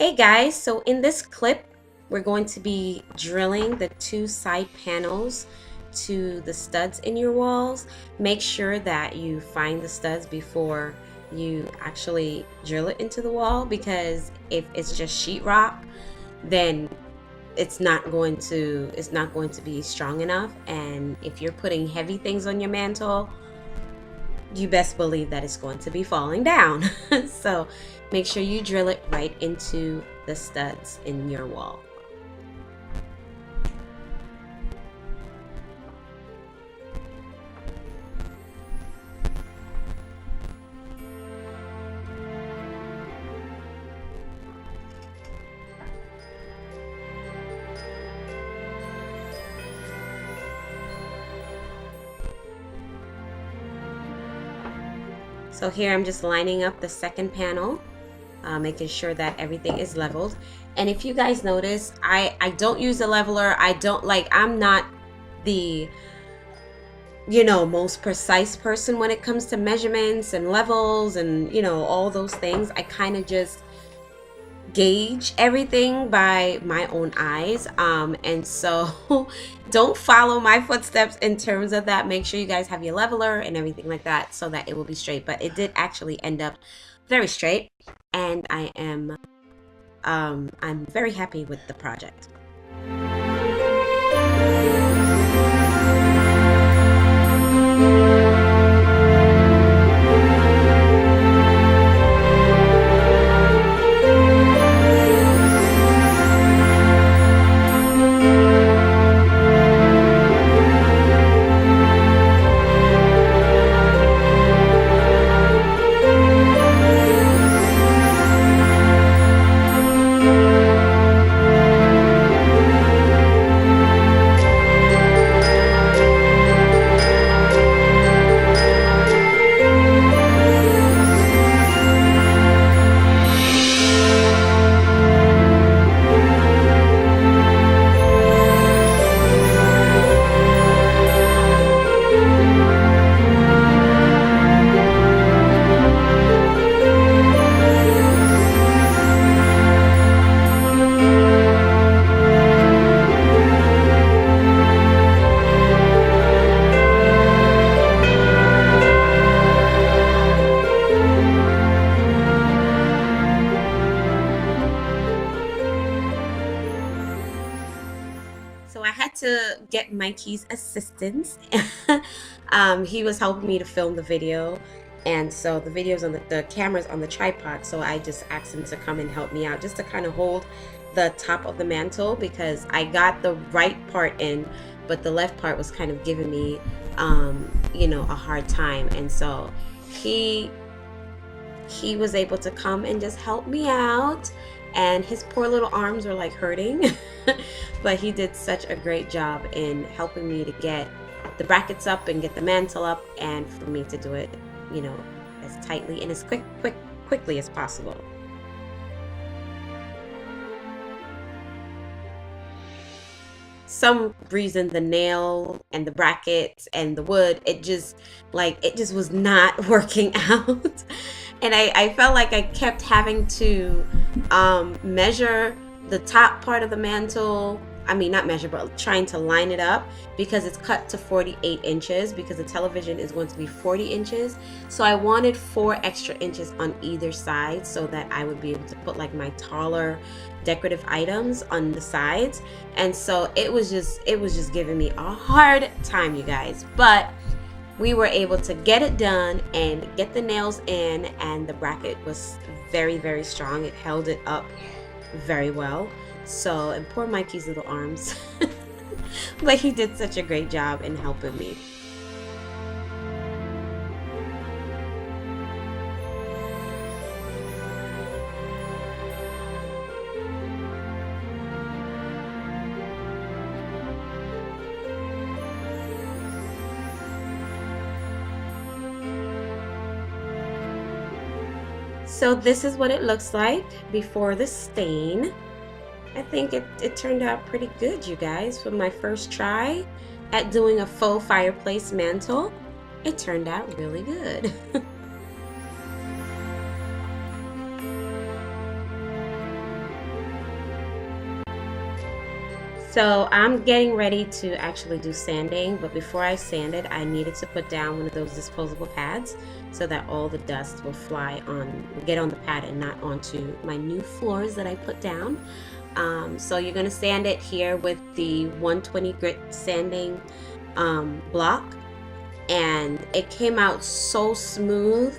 Hey guys, so in this clip, we're going to be drilling the two side panels to the studs in your walls. Make sure that you find the studs before you actually drill it into the wall, because if it's just sheetrock, then it's not going to be strong enough. And if you're putting heavy things on your mantle, you best believe that it's going to be falling down. So make sure you drill it right into the studs in your wall. So here I'm just lining up the second panel, making sure that everything is leveled. And if you guys notice, I don't use a leveler. I'm not the most precise person when it comes to measurements and levels and all those things. I kind of just gauge everything by my own eyes, and so don't follow my footsteps in terms of that. Make sure you guys have your leveler and everything like that so that it will be straight. But it did actually end up very straight, and I'm very happy with the project. So I had to get Mikey's assistance. He was helping me to film the video, and so the video's on the camera's on the tripod. So I just asked him to come and help me out, just to kind of hold the top of the mantle, because I got the right part in, but the left part was kind of giving me, a hard time. And so he was able to come and just help me out, and his poor little arms were like hurting. But he did such a great job in helping me to get the brackets up and get the mantle up, and for me to do it as tightly and as quickly as possible. Some reason the nail and the brackets and the wood, it just was not working out. And I felt like I kept having to measure the top part of the mantle. I mean, not measure, but trying to line it up, because it's cut to 48 inches, because the television is going to be 40 inches. So I wanted 4 extra inches on either side, so that I would be able to put like my taller decorative items on the sides. And so it was just giving me a hard time, you guys. But we were able to get it done and get the nails in, and the bracket was very, very strong. It held it up very well. So, and poor Mikey's little arms. But he did such a great job in helping me. So this is what it looks like before the stain. I think it turned out pretty good, you guys. For my first try at doing a faux fireplace mantle, it turned out really good. So I'm getting ready to actually do sanding, but before I sand it, I needed to put down one of those disposable pads so that all the dust will get on the pad and not onto my new floors that I put down. So you're gonna sand it here with the 120 grit sanding block, and it came out so smooth.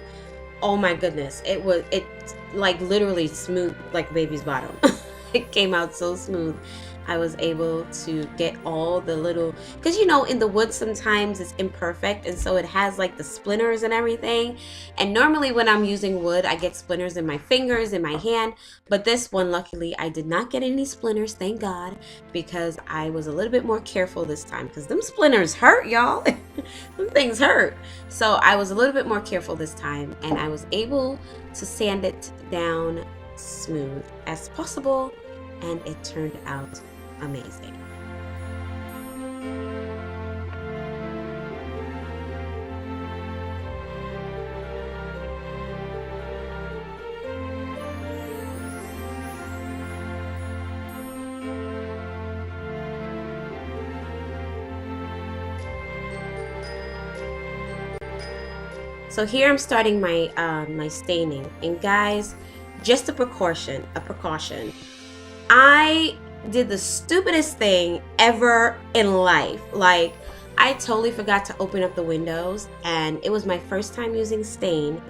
Oh my goodness, it like literally smooth like baby's bottom. It came out so smooth. I was able to get all the little, because in the wood sometimes it's imperfect, and so it has like the splinters and everything. And normally when I'm using wood, I get splinters in my fingers, in my hand. But this one, luckily, I did not get any splinters, thank God, because I was a little bit more careful this time, because them splinters hurt, y'all. Them things hurt. So I was a little bit more careful this time, and I was able to sand it down smooth as possible, and it turned out amazing. So here I'm starting my staining, and guys, just a precaution. I did the stupidest thing ever in life. Like, I totally forgot to open up the windows, and it was my first time using stain.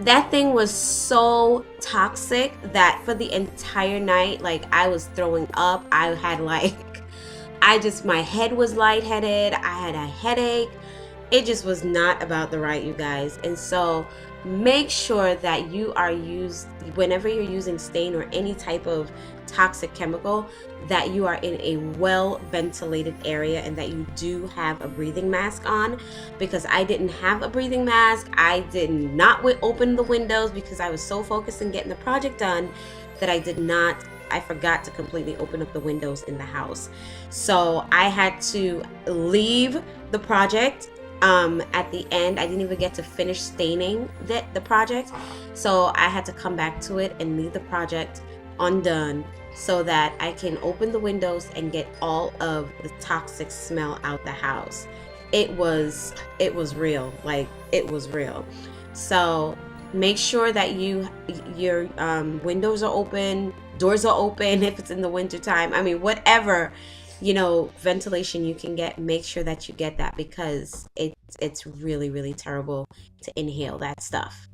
That thing was so toxic that for the entire night, like, I was throwing up. I had like, my head was lightheaded. I had a headache. It just was not about the right, you guys. And so make sure that whenever you're using stain or any type of toxic chemical, that you are in a well ventilated area and that you do have a breathing mask on, because I didn't have a breathing mask. I did not open the windows because I was so focused on getting the project done that I forgot to completely open up the windows in the house. So I had to leave the project. At the end, I didn't even get to finish staining the project, so I had to come back to it and leave the project undone so that I can open the windows and get all of the toxic smell out the house. It was real, like it was real. So make sure that your windows are open, doors are open if it's in the winter time. I mean, whatever ventilation you can get, make sure that you get that, because it's really, really terrible to inhale that stuff.